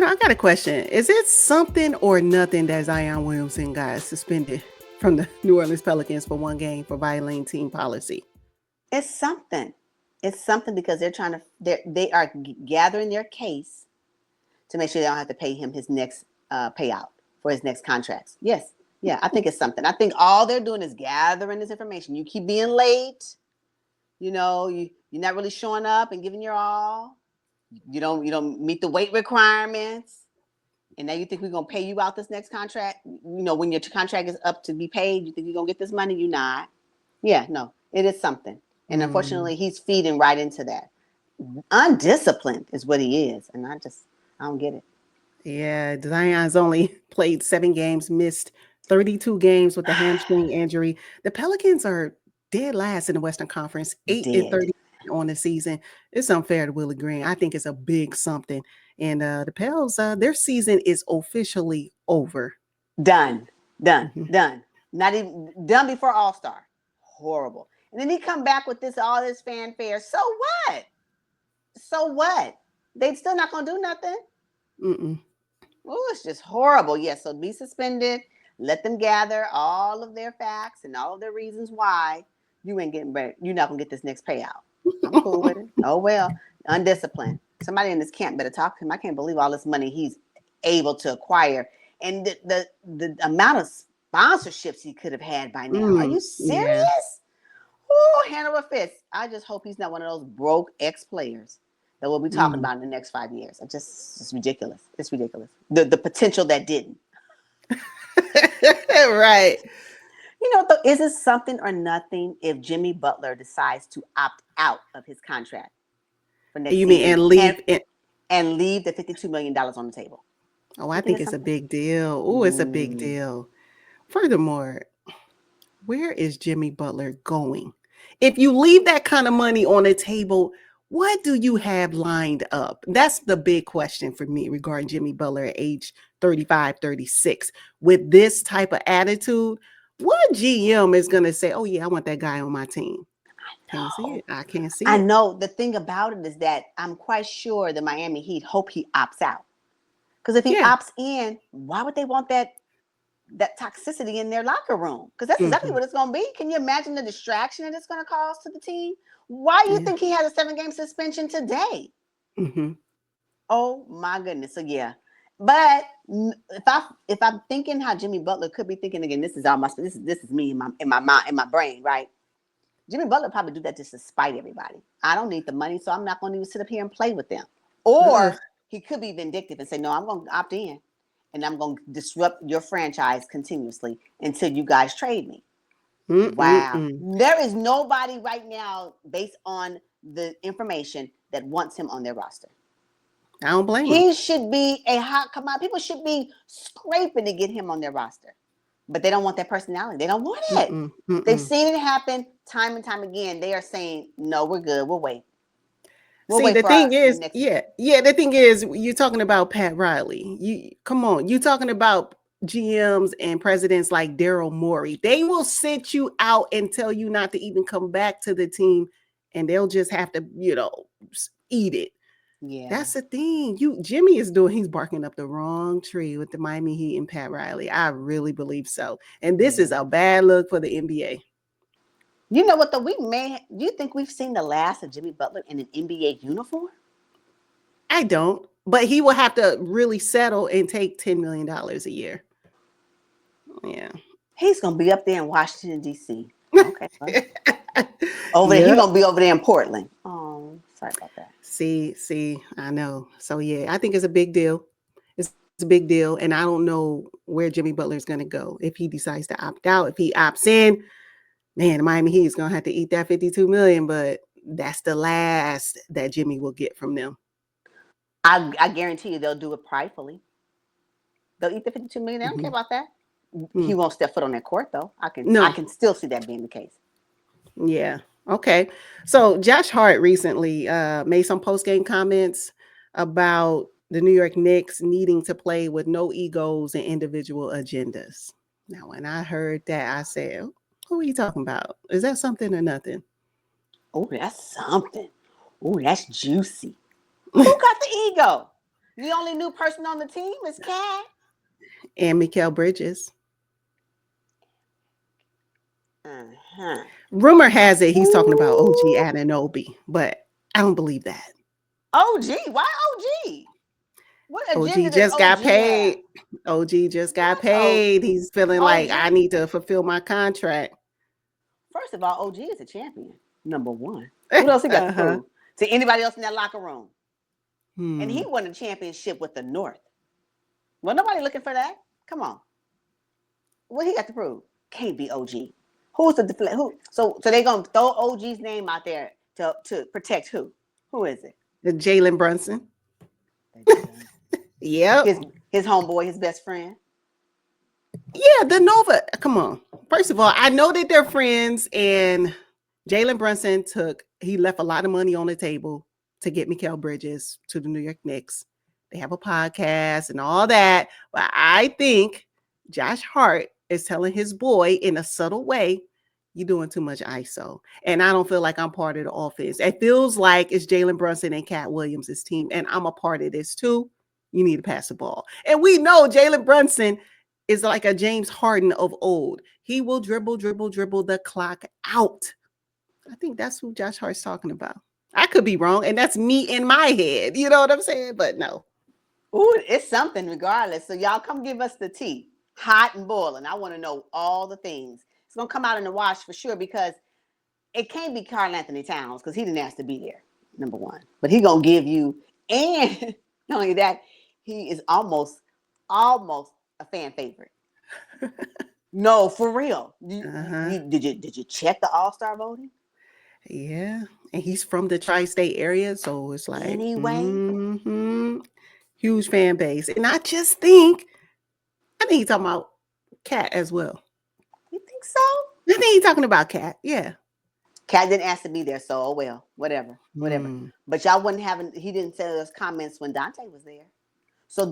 I got a question. Is it something or nothing that Zion Williamson got suspended from the New Orleans Pelicans for one game for violating team policy? It's something. It's something because they are gathering their case to make sure they don't have to pay him his next payout for his next contracts. Yes. Yeah, I think it's something. I think all they're doing is gathering this information. You keep being late. You're not really showing up and giving your all. You don't meet the weight requirements. And now you think we're going to pay you out this next contract? When your contract is up to be paid, you think you're going to get this money? You're not. Yeah, no, it is something. And unfortunately, he's feeding right into that. Undisciplined is what he is. And I don't get it. Yeah, Zion's only played 7 games, missed 32 games with a hamstring injury. The Pelicans are dead last in the Western Conference, 8-30 on the season. It's unfair to Willie Green. I think it's a big something. And the Pels, their season is officially over. Done. Not even done before All-Star. Horrible. And then he come back with all this fanfare. So what? They still not going to do nothing? Oh, it's just horrible. Yes, so be suspended. Let them gather all of their facts and all of their reasons why you ain't getting ready. You're not going to get this next payout. I'm cool with it. Oh, well, undisciplined. Somebody in this camp better talk to him. I can't believe all this money he's able to acquire. And the amount of sponsorships he could have had by now. Are you serious? Yeah. Oh, hand over fist. I just hope he's not one of those broke ex-players that we'll be talking about in the next 5 years. It's ridiculous. It's ridiculous. The potential that didn't. Right. Is it something or nothing if Jimmy Butler decides to opt out of his contract for next season and leave the $52 million on the table? Oh, I think it's a big deal. Oh, it's a big deal. Furthermore, where is Jimmy Butler going? If you leave that kind of money on the table, what do you have lined up? That's the big question for me regarding Jimmy Butler at age 35, 36. With this type of attitude, what GM is going to say, oh, yeah, I want that guy on my team? I can't see it. I know. The thing about it is that I'm quite sure the Miami Heat hope he opts out. Because if he opts in, why would they want that toxicity in their locker room? Because that's exactly what it's going to be. Can you imagine the distraction that it's going to cause to the team? Why do you think he had a 7-game suspension today? Oh my goodness. So yeah, but if I'm thinking how Jimmy Butler could be thinking again, this is me in my brain, right? Jimmy Butler probably do that just to spite everybody. I don't need the money, so I'm not going to even sit up here and play with them. Or he could be vindictive and say, no, I'm going to opt in. And I'm going to disrupt your franchise continuously until you guys trade me. Wow. There is nobody right now, based on the information, that wants him on their roster. I don't blame him. He should be a hot commodity. People should be scraping to get him on their roster. But they don't want that personality. They don't want it. They've seen it happen time and time again. They are saying, no, we're good. We'll wait. The thing is, you're talking about Pat Riley. You're talking about GMs and presidents like Daryl Morey. They will sit you out and tell you not to even come back to the team, and they'll just have to, eat it. Yeah, that's the thing. He's barking up the wrong tree with the Miami Heat and Pat Riley. I really believe so. And this is a bad look for the NBA. You know what, though? Do you think we've seen the last of Jimmy Butler in an NBA uniform? I don't, but he will have to really settle and take $10 million a year. Yeah. He's going to be up there in Washington, D.C. Okay. Over there, he's going to be over there in Portland. Oh, sorry about that. See, I know. So, yeah, I think it's a big deal. It's a big deal. And I don't know where Jimmy Butler is going to go. If he decides to opt out, if he opts in, man, the Miami Heat is going to have to eat that $52 million, but that's the last that Jimmy will get from them. I guarantee you they'll do it pridefully. They'll eat the $52 million. They don't care about that. He won't step foot on that court, though. I can still see that being the case. Yeah. Okay. So Josh Hart recently made some post-game comments about the New York Knicks needing to play with no egos and individual agendas. Now, when I heard that, I said, who are you talking about? Is that something or nothing? Oh, that's something. Oh, that's juicy. Who got the ego? The only new person on the team is Cat. And Mikal Bridges. Uh-huh. Rumor has it he's talking about OG Anunoby, but I don't believe that. OG? Why OG? What agenda OG just got paid. have? OG just got paid. He's feeling like I need to fulfill my contract. First of all, OG is a champion. Number one. What else he got to prove to anybody else in that locker room? And he won a championship with the North. Well, nobody looking for that. Come on. What he got to prove? Can't be OG. Who's the deflect? Who? So they gonna throw OG's name out there to protect who? Who is it? Jalen Brunson. Yep. His homeboy, his best friend. Yeah, the Nova. Come on. First of all, I know that they're friends, and Jalen Brunson he left a lot of money on the table to get Mikal Bridges to the New York Knicks. They have a podcast and all that. But I think Josh Hart is telling his boy in a subtle way, you're doing too much ISO. And I don't feel like I'm part of the offense. It feels like it's Jalen Brunson and Cat Williams' team, and I'm a part of this too. You need to pass the ball. And we know Jalen Brunson is like a James Harden of old. He will dribble the clock out. I think that's who Josh Hart's talking about. I could be wrong, and that's me in my head. You know what I'm saying? But no. Ooh, it's something regardless. So y'all come give us the tea. Hot and boiling. I want to know all the things. It's going to come out in the wash for sure because it can't be Karl-Anthony Towns because he didn't ask to be there, number one. But he going to give you, and not only that, he is almost a fan favorite. No, for real. Did you check the All-Star voting? Yeah, and he's from the tri-state area, so it's like huge fan base. And I think he's talking about Cat as well. You think so? I think he's talking about Cat. Yeah. Cat didn't ask to be there, so oh well, whatever. But y'all wouldn't have. He didn't say those comments when Dante was there. So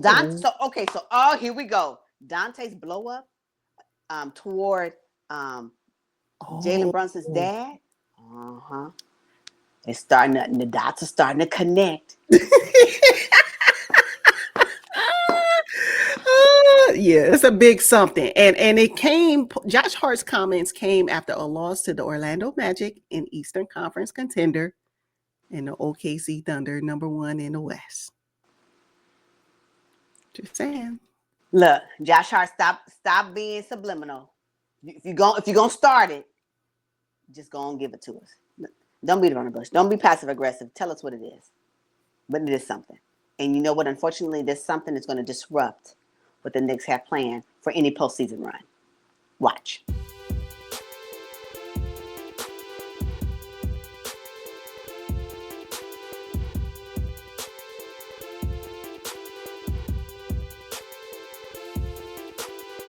here we go. Dante's blow up toward Jalen Brunson's dad. It's starting. The dots are starting to connect. Yeah, it's a big something. And it came, Josh Hart's comments came after a loss to the Orlando Magic, an Eastern Conference contender, and the OKC Thunder, number one in the West. Just saying. Look, Josh Hart, stop being subliminal. If you're gonna start it, just go and give it to us. Don't beat around the bush. Don't be passive aggressive. Tell us what it is. But it is something. And you know what? Unfortunately, there's something that's going to disrupt what the Knicks have planned for any postseason run. Watch.